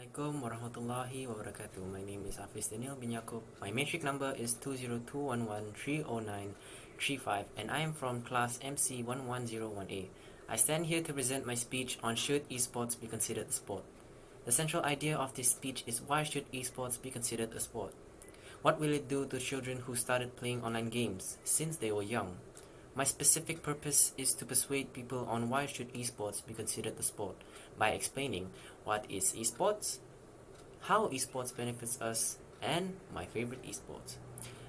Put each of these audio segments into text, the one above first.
Assalamualaikum warahmatullahi wabarakatuh. My name is Hafiz Daniel bin Yaakob. My matric number is 20211309335 and I am from class MC11018A. I stand here to present my speech on should esports be considered a sport. The central idea of this speech is why should esports be considered a sport? What will it do to children who started playing online games since they were young? My specific purpose is to persuade people on why should esports be considered a sport by explaining what is esports, how esports benefits us, and my favorite esports.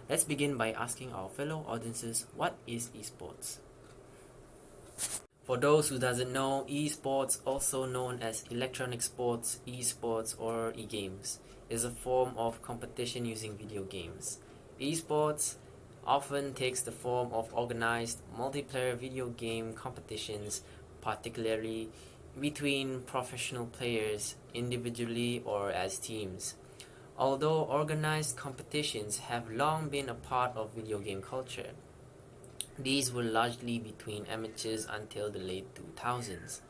Let's begin by asking our fellow audiences what is esports. For those who doesn't know, esports, also known as electronic sports, esports, or e-games, is a form of competition using video games. Esports often takes the form of organized multiplayer video game competitions, particularly between professional players, individually or as teams. Although organized competitions have long been a part of video game culture, these were largely between amateurs until the late 2000s,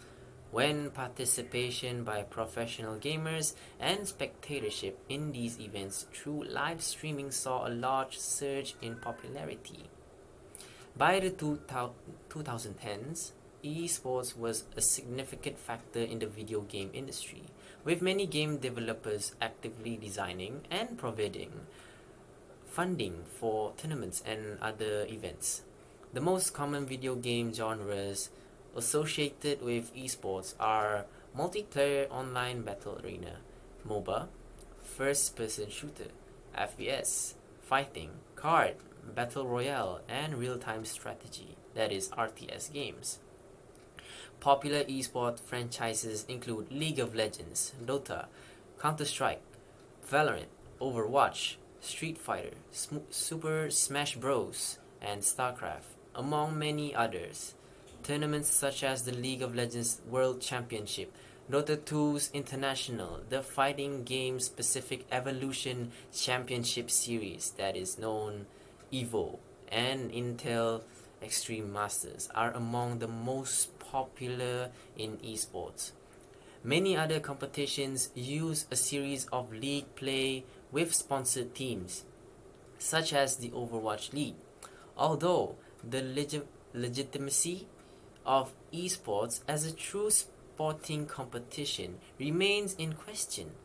when participation by professional gamers and spectatorship in these events through live streaming saw a large surge in popularity. By the 2010s, esports was a significant factor in the video game industry, with many game developers actively designing and providing funding for tournaments and other events. The most common video game genres associated with esports are multiplayer online battle arena, MOBA, first-person shooter, FPS, fighting, card, battle royale, and real-time strategy, that is RTS games. Popular esports franchises include League of Legends, Dota, Counter-Strike, Valorant, Overwatch, Street Fighter, Super Smash Bros, and StarCraft, among many others. Tournaments such as the League of Legends World Championship, Dota 2's International, the fighting game specific Evolution Championship Series, that is known EVO, and Intel Extreme Masters are among the most popular in esports. Many other competitions use a series of league play with sponsored teams, such as the Overwatch League. Although the legitimacy of esports as a true sporting competition remains in question,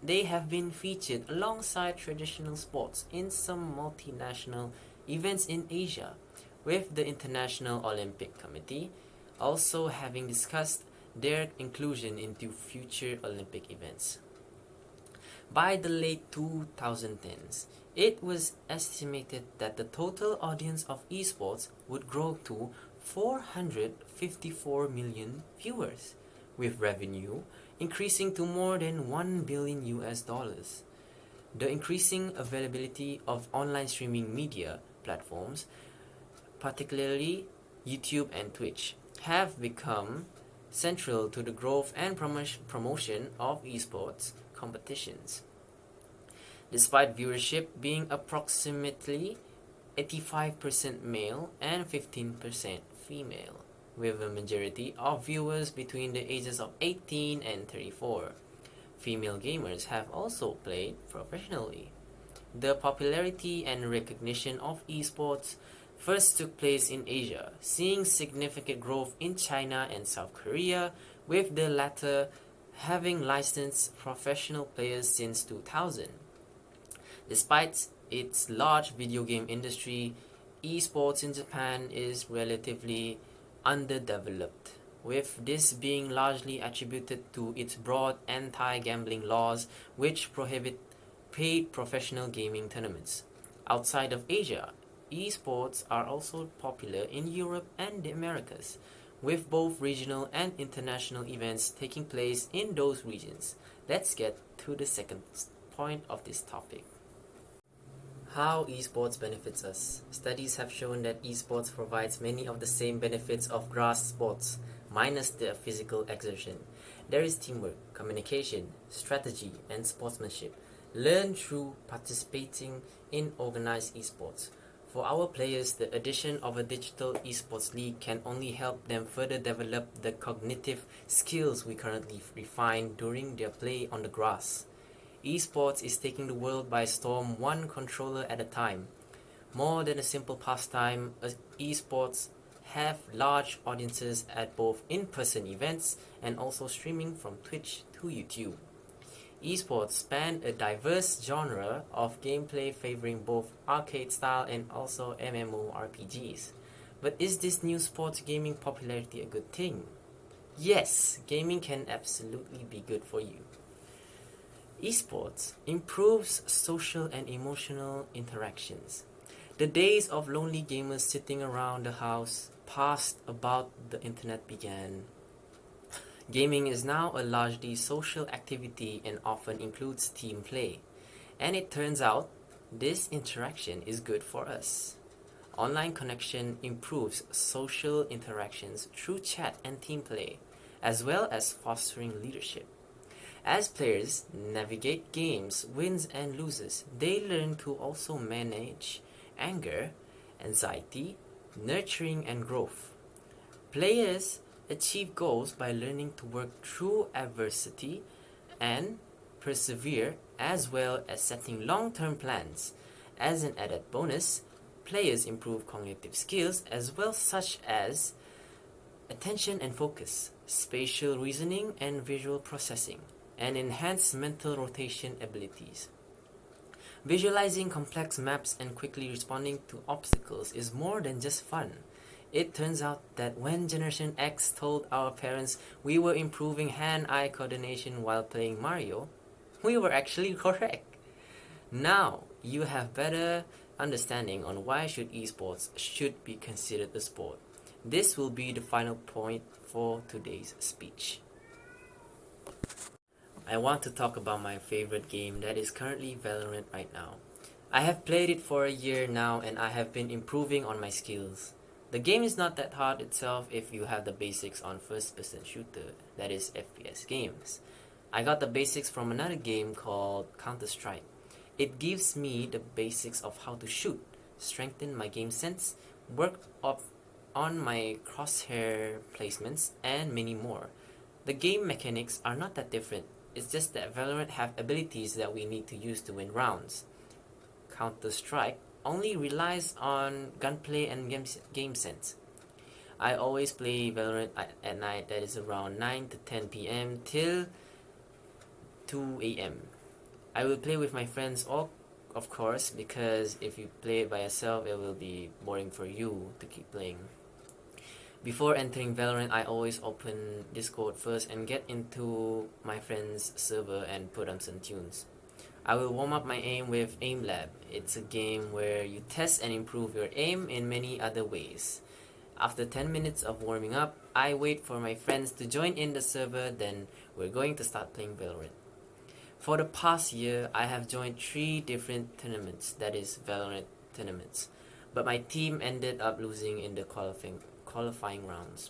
they have been featured alongside traditional sports in some multinational events in Asia, with the International Olympic Committee also having discussed their inclusion into future Olympic events. By the late 2010s, it was estimated that the total audience of esports would grow to 454 million viewers, with revenue increasing to more than $1 billion. The increasing availability of online streaming media platforms, particularly YouTube and Twitch, have become central to the growth and promotion of esports competitions. Despite viewership being approximately 85% male and 15% female, with a majority of viewers between the ages of 18 and 34. Female gamers have also played professionally. The popularity and recognition of esports first took place in Asia, seeing significant growth in China and South Korea, with the latter having licensed professional players since 2000. Despite its large video game industry, esports in Japan is relatively underdeveloped, with this being largely attributed to its broad anti-gambling laws which prohibit paid professional gaming tournaments. Outside of Asia, esports are also popular in Europe and the Americas, with both regional and international events taking place in those regions. Let's get to the second point of this topic. How esports benefits us. Studies have shown that esports provides many of the same benefits of grass sports, minus the physical exertion. There is teamwork, communication, strategy, and sportsmanship learned through participating in organized esports. For our players, the addition of a digital esports league can only help them further develop the cognitive skills we currently refine during their play on the grass. Esports is taking the world by storm, one controller at a time. More than a simple pastime, esports have large audiences at both in-person events and also streaming from Twitch to YouTube. Esports span a diverse genre of gameplay favoring both arcade style and also MMORPGs. But is this new sports gaming popularity a good thing? Yes, gaming can absolutely be good for you. Esports improves social and emotional interactions. The days of lonely gamers sitting around the house past about the internet began. Gaming is now a largely social activity and often includes team play. And it turns out, this interaction is good for us. Online connection improves social interactions through chat and team play, as well as fostering leadership. As players navigate games, wins and loses, they learn to also manage anger, anxiety, nurturing and growth. Players achieve goals by learning to work through adversity and persevere, as well as setting long-term plans. As an added bonus, players improve cognitive skills as well, such as attention and focus, spatial reasoning and visual processing, and enhance mental rotation abilities. Visualizing complex maps and quickly responding to obstacles is more than just fun. It turns out that when Generation X told our parents we were improving hand-eye coordination while playing Mario, we were actually correct. Now, you have better understanding on why esports should be considered a sport. This will be the final point for today's speech. I want to talk about my favorite game that is currently Valorant right now. I have played it for a year now and I have been improving on my skills. The game is not that hard itself if you have the basics on first-person shooter, that is FPS games. I got the basics from another game called Counter-Strike. It gives me the basics of how to shoot, strengthen my game sense, work up on my crosshair placements, and many more. The game mechanics are not that different. It's just that Valorant have abilities that we need to use to win rounds. Counter-Strike only relies on gunplay and game sense. I always play Valorant at night, that is around 9 to 10 p.m. till 2 a.m. I will play with my friends, of course, because if you play it by yourself, it will be boring for you to keep playing. Before entering Valorant, I always open Discord first and get into my friend's server and put on some tunes. I will warm up my aim with Aim Lab. It's a game where you test and improve your aim in many other ways. After 10 minutes of warming up, I wait for my friends to join in the server, then we're going to start playing Valorant. For the past year, I have joined 3 different tournaments, that is Valorant tournaments, but my team ended up losing in the qualifying rounds.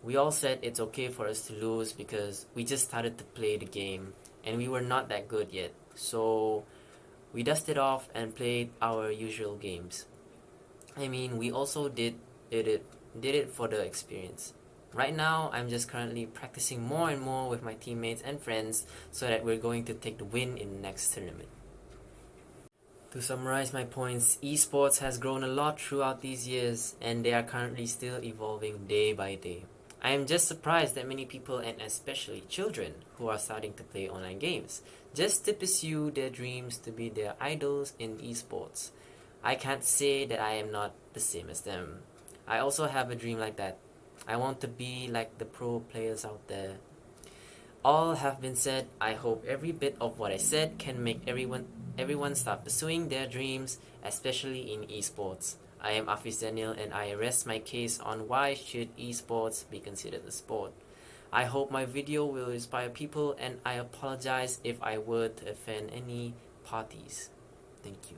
We all said it's okay for us to lose because we just started to play the game and we were not that good yet. So we dusted off and played our usual games. I mean, we also did it for the experience. Right now, I'm just currently practicing more and more with my teammates and friends so that we're going to take the win in the next tournament. To summarize my points, esports has grown a lot throughout these years and they are currently still evolving day by day. I am just surprised that many people, and especially children, who are starting to play online games just to pursue their dreams to be their idols in esports. I can't say that I am not the same as them. I also have a dream like that. I want to be like the pro players out there. All have been said. I hope every bit of what I said can make everyone start pursuing their dreams, especially in esports. I am Afis Daniel and I rest my case on why should esports be considered a sport. I hope my video will inspire people and I apologize if I were to offend any parties. Thank you.